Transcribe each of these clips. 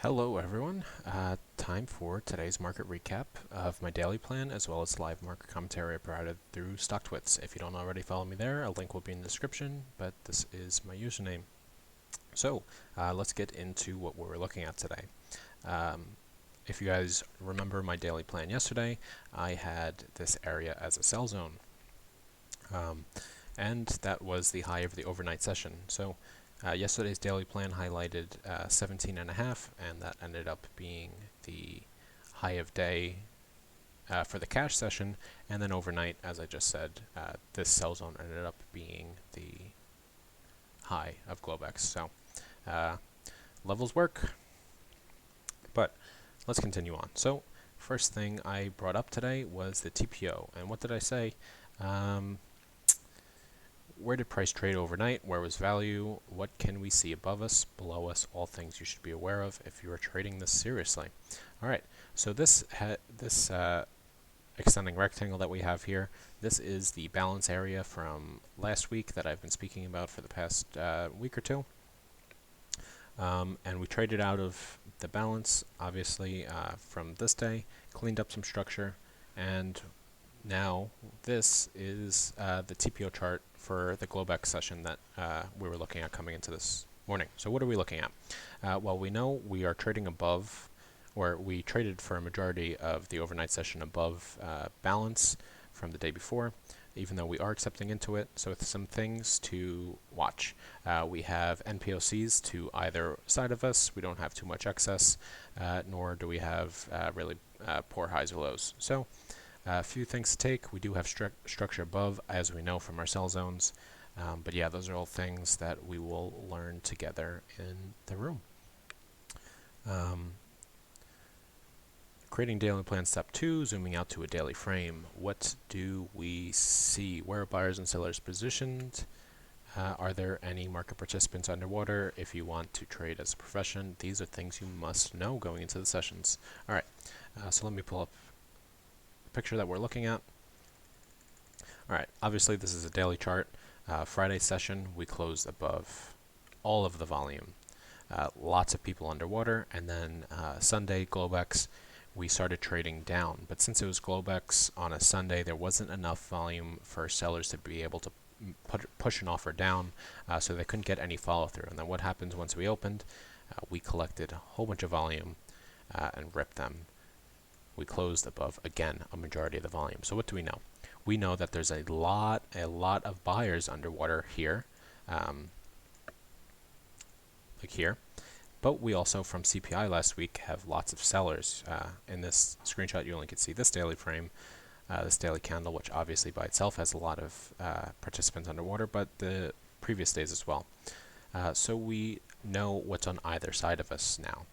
Hello everyone, time for today's market recap of my daily plan as well as live market commentary provided through StockTwits. If you don't already follow me there, a link will be in the description, but this is my username. So let's get into what we're looking at today. If you guys remember my daily plan yesterday, I had this area as a sell zone. And that was the high of the overnight session. So yesterday's daily plan highlighted 17.5, and that ended up being the high of day for the cash session. And then overnight, as I just said, this sell zone ended up being the high of Globex. So levels work, but let's continue on. So first thing I brought up today was the TPO. And what did I say? Where did price trade overnight? Where was value? What can we see above us, below us? All things you should be aware of if you are trading this seriously. All right, so this extending rectangle that we have here, this is the balance area from last week that I've been speaking about for the past week or two. And we traded out of the balance, obviously, from this day, cleaned up some structure, and now this is the TPO chart for the Globex session that we were looking at coming into this morning. So what are we looking at? Well, we know we are trading above, or we traded for a majority of the overnight session above balance from the day before, even though we are accepting into it. So with some things to watch. We have NPOCs to either side of us. We don't have too much excess, nor do we have really poor highs or lows. So a few things to take. We do have structure above, as we know from our sell zones. But yeah, those are all things that we will learn together in the room. Creating daily plan step 2, zooming out to a daily frame. What do we see? Where are buyers and sellers positioned? Are there any market participants underwater? If you want to trade as a profession, these are things you must know going into the sessions. All right, so let me pull up picture that we're looking at. All right, obviously this is a daily chart. Friday session, we closed above all of the volume. Lots of people underwater, and then Sunday, Globex, we started trading down. But since it was Globex on a Sunday, there wasn't enough volume for sellers to be able to push an offer down, so they couldn't get any follow-through. And then what happens once we opened? We collected a whole bunch of volume and ripped them. We closed above, again, a majority of the volume. So what do we know? We know that there's a lot of buyers underwater here, like here. But we also, from CPI last week, have lots of sellers. In this screenshot, you only can see this daily frame, this daily candle, which obviously by itself has a lot of participants underwater, but the previous days as well. So we know what's on either side of us now.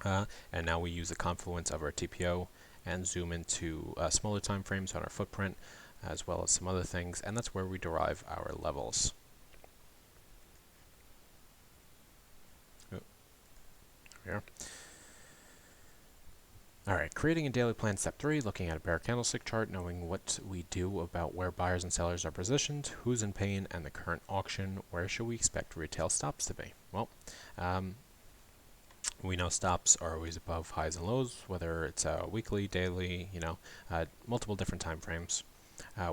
And now we use the confluence of our TPO and zoom into smaller time frames on our footprint, as well as some other things, and that's where we derive our levels. Here. All right, creating a daily plan step 3, looking at a bear candlestick chart, knowing what we do about where buyers and sellers are positioned, who's in pain, and the current auction. Where should we expect retail stops to be? Well, we know stops are always above highs and lows, whether it's weekly, daily, multiple different time frames.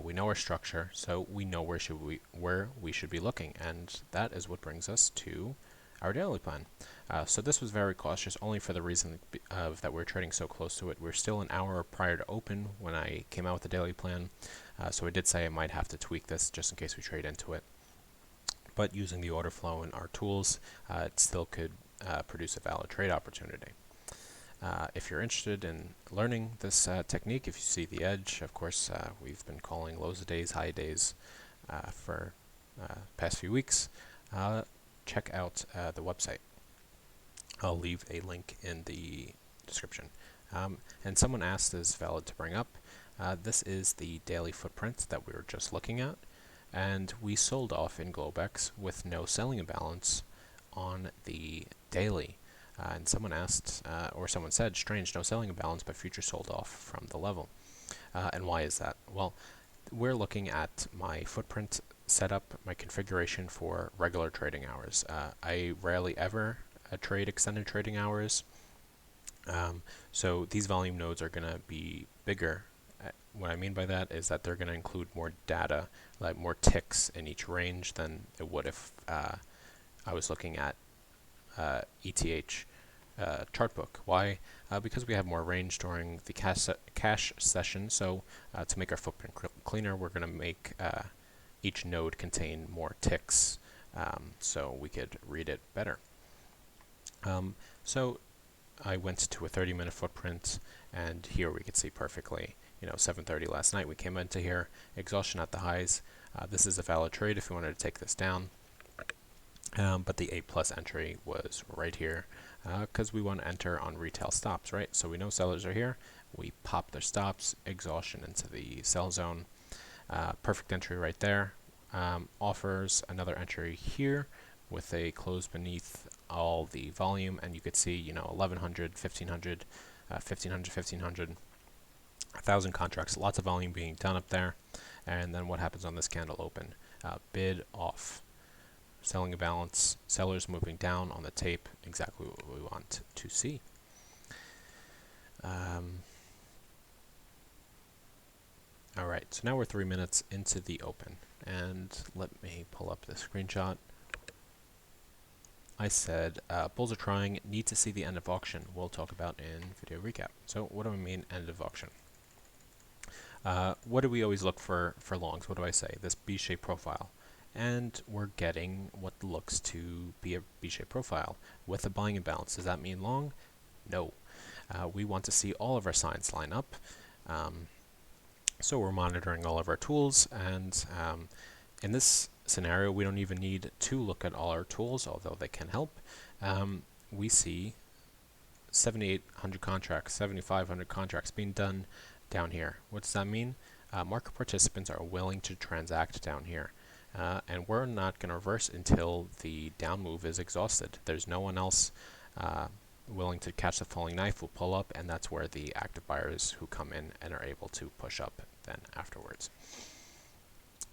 We know our structure, so we know where we should be looking, and that is what brings us to our daily plan. So this was very cautious, only for the reason of that we're trading so close to it. We're still an hour prior to open when I came out with the daily plan, so I did say I might have to tweak this just in case we trade into it. But using the order flow and our tools, it still could produce a valid trade opportunity. If you're interested in learning this technique, if you see the edge, of course, we've been calling lows of days, high days for past few weeks. Check out the website. I'll leave a link in the description. And someone asked, is valid to bring up, this is the daily footprint that we were just looking at, and we sold off in Globex with no selling imbalance on the daily. And someone asked, or someone said, strange, no selling imbalance, but future sold off from the level. And why is that? Well, we're looking at my footprint setup, my configuration for regular trading hours. I rarely ever trade extended trading hours. So these volume nodes are going to be bigger. What I mean by that is that they're going to include more data, like more ticks in each range than it would if I was looking at ETH chart book. Why? Because we have more range during the cache session. So to make our footprint cleaner, we're going to make each node contain more ticks, so we could read it better. So I went to a 30-minute footprint, and here we could see perfectly, 7:30 last night we came into here, exhaustion at the highs. This is a valid trade if you wanted to take this down, but the A+ entry was right here because we want to enter on retail stops, right? So we know sellers are here, we pop their stops, exhaustion into the sell zone, perfect entry right there. Offers another entry here with a close beneath all the volume, and you could see 1100, 1500, 1500, 1500, 1000 contracts, lots of volume being done up there. And then what happens on this candle open? Bid off, selling a balance, sellers moving down on the tape, exactly what we want to see. All right, so now we're 3 minutes into the open, and let me pull up the screenshot. I said, bulls are trying, need to see the end of auction. We'll talk about in video recap. So what do I mean end of auction? What do we always look for longs? What do I say? This B-shaped profile. And we're getting what looks to be a B-shaped profile with a buying imbalance. Does that mean long? No. We want to see all of our signs line up. So we're monitoring all of our tools, and in this scenario, we don't even need to look at all our tools, although they can help. We see 7,800 contracts, 7,500 contracts being done down here. What does that mean? Market participants are willing to transact down here. And we're not going to reverse until the down move is exhausted. There's no one else willing to catch the falling knife will pull up, and that's where the active buyers who come in and are able to push up then afterwards.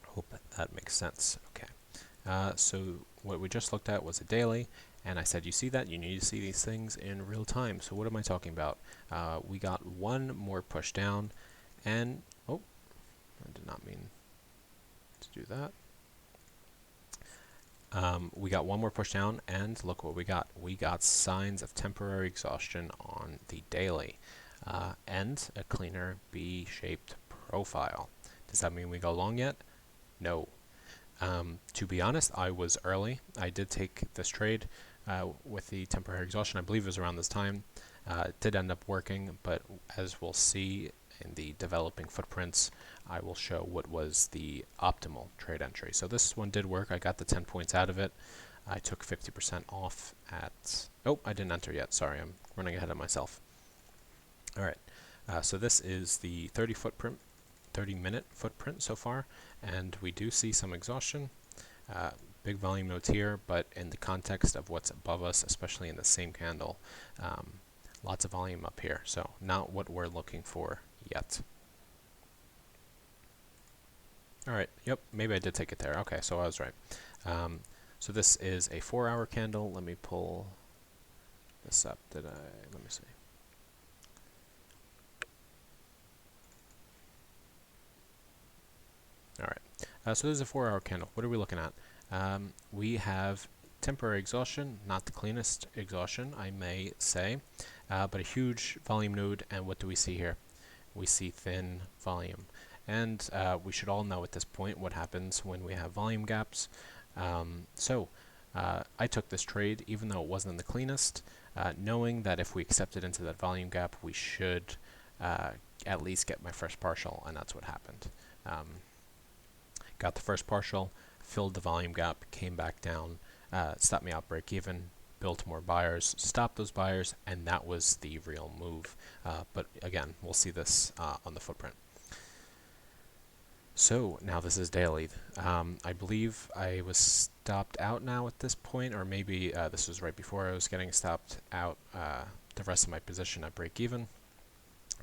Hope that makes sense. Okay. So what we just looked at was a daily, and I said, you see that? You need to see these things in real time. So what am I talking about? We got one more push down, and, oh, I did not mean to do that. We got one more push down, and look what we got. We got signs of temporary exhaustion on the daily, and a cleaner B-shaped profile. Does that mean we go long yet? No. To be honest, I was early. I did take this trade with the temporary exhaustion. I believe it was around this time. It did end up working, but as we'll see in the developing footprints, I will show what was the optimal trade entry. So this one did work. I got the 10 points out of it. I took 50% off at... Oh, I didn't enter yet. Sorry, I'm running ahead of myself. All right. So this is the 30-minute footprint so far, and we do see some exhaustion. Big volume nodes here, but in the context of what's above us, especially in the same candle, lots of volume up here. So not what we're looking for yet. All right, yep, maybe I did take it there. Okay, so I was right. So this is a 4-hour candle. Let me pull this up. Let me see. All right, so this is a 4-hour candle. What are we looking at? We have temporary exhaustion, not the cleanest exhaustion, I may say, but a huge volume node, and what do we see here? We see thin volume. And we should all know at this point what happens when we have volume gaps. So I took this trade, even though it wasn't the cleanest, knowing that if we accepted into that volume gap, we should at least get my first partial, and that's what happened. Got the first partial, filled the volume gap, came back down, stopped me out break even, built more buyers, stopped those buyers, and that was the real move. But again, we'll see this on the footprint. So now this is daily. I believe I was stopped out now at this point, or maybe this was right before I was getting stopped out the rest of my position at break even.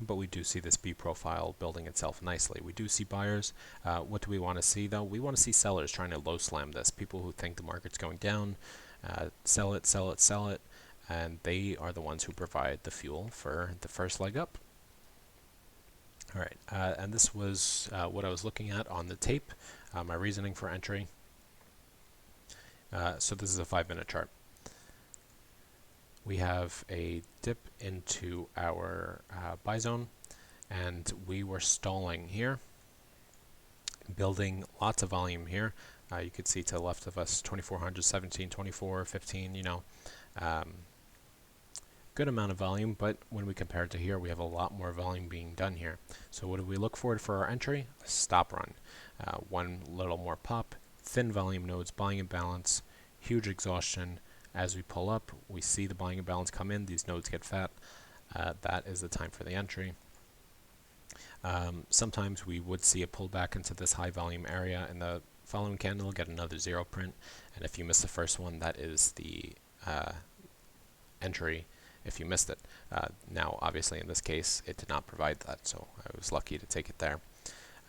But we do see this B profile building itself nicely. We do see buyers. What do we want to see though? We want to see sellers trying to low slam this. People who think the market's going down, sell it, sell it, sell it. and they are the ones who provide the fuel for the first leg up. All right, and this was what I was looking at on the tape, my reasoning for entry. So this is a 5-minute chart. We have a dip into our buy zone, and we were stalling here, building lots of volume here. You could see to the left of us 2400, 17, 24, 15, good amount of volume, but when we compare it to here, we have a lot more volume being done here. So what do we look for our entry? A stop run. One little more pop, thin volume nodes, buying imbalance, huge exhaustion. As we pull up, we see the buying imbalance come in, these nodes get fat. That is the time for the entry. Sometimes we would see a pullback into this high volume area in the following candle, get another zero print, and if you miss the first one, that is the entry if you missed it. Now, obviously, in this case, it did not provide that, so I was lucky to take it there.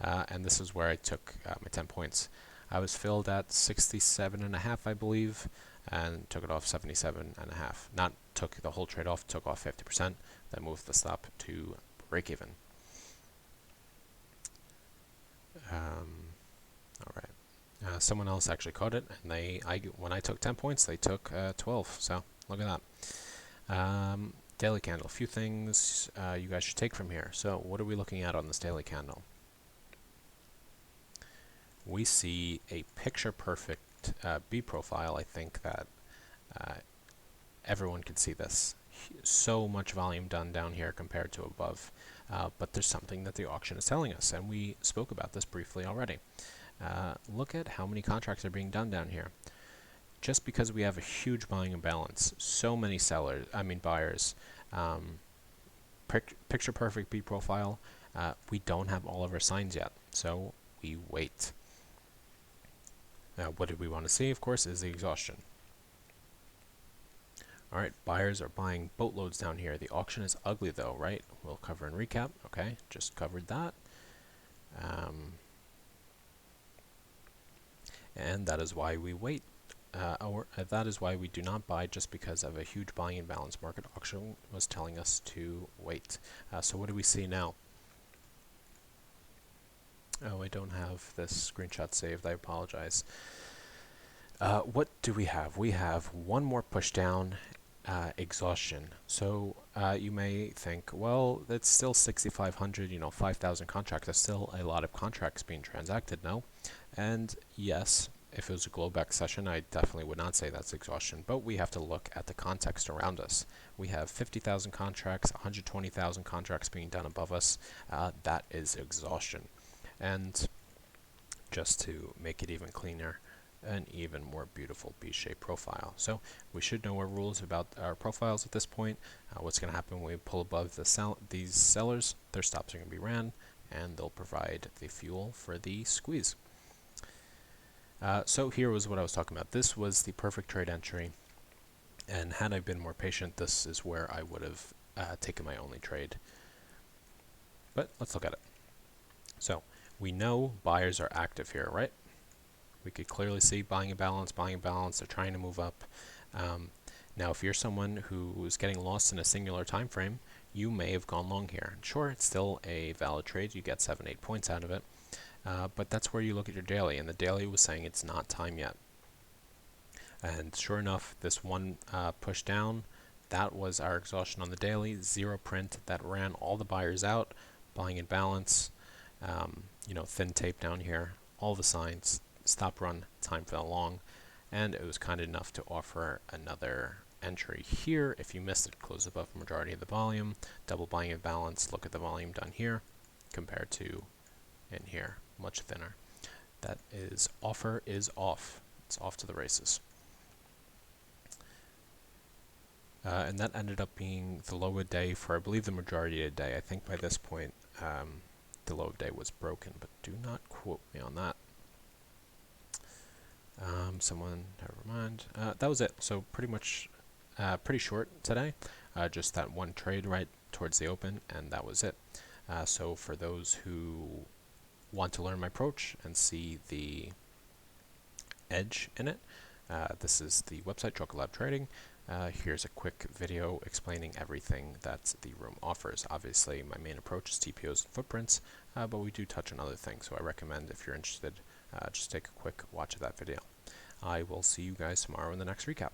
And this is where I took my 10 points. I was filled at 67.5, I believe, and took it off 77.5. Not took the whole trade off, took off 50%, then moved the stop to break even. All right. Someone else actually caught it, and when I took 10 points, they took 12. So look at that. Daily candle. A few things you guys should take from here. So what are we looking at on this daily candle? We see a picture-perfect B profile. I think that everyone can see this. So much volume done down here compared to above. But there's something that the auction is telling us, and we spoke about this briefly already. Look at how many contracts are being done down here. Just because we have a huge buying imbalance, so many buyers, picture perfect B profile, we don't have all of our signs yet, so we wait. Now, what did we want to see, of course, is the exhaustion. All right, buyers are buying boatloads down here. The auction is ugly though, right? We'll cover and recap. Okay, just covered that. And that is why we wait. That is why we do not buy, just because of a huge buying imbalance. Market auction was telling us to wait. So what do we see now? Oh, I don't have this screenshot saved. I apologize. What do we have? We have one more push down, exhaustion. So you may think, well, it's still 6,500, 5,000 contracts. That's still a lot of contracts being transacted, no? And yes, if it was a Globex session, I definitely would not say that's exhaustion, but we have to look at the context around us. We have 50,000 contracts, 120,000 contracts being done above us. That is exhaustion. And just to make it even cleaner, an even more beautiful B-shaped profile. So we should know our rules about our profiles at this point. What's going to happen when we pull above these sellers? Their stops are going to be ran, and they'll provide the fuel for the squeeze. So here was what I was talking about. This was the perfect trade entry, and had I been more patient, this is where I would have taken my only trade. But let's look at it. So we know buyers are active here, right? We could clearly see buying imbalance, they're trying to move up. Now, if you're someone who is getting lost in a singular time frame, you may have gone long here. Sure, it's still a valid trade. You get 7-8 points out of it. But that's where you look at your daily, and the daily was saying it's not time yet. And sure enough, this one push down, that was our exhaustion on the daily, zero print, that ran all the buyers out, buying imbalance, thin tape down here, all the signs, stop run, time for the long, and it was kind enough to offer another entry here. If you missed it, close above the majority of the volume, double buying imbalance, look at the volume done here compared to in here, much thinner. That is, offer is off. It's off to the races. And that ended up being the low of day for, I believe, the majority of the day. I think by this point, the low of day was broken, but do not quote me on that. Never mind. That was it. So pretty much, pretty short today. Just that one trade right towards the open, and that was it. So for those who want to learn my approach and see the edge in it, this is the website, Chocolab Trading. Here's a quick video explaining everything that the room offers. Obviously, my main approach is TPOs and footprints, but we do touch on other things, so I recommend if you're interested, just take a quick watch of that video. I will see you guys tomorrow in the next recap.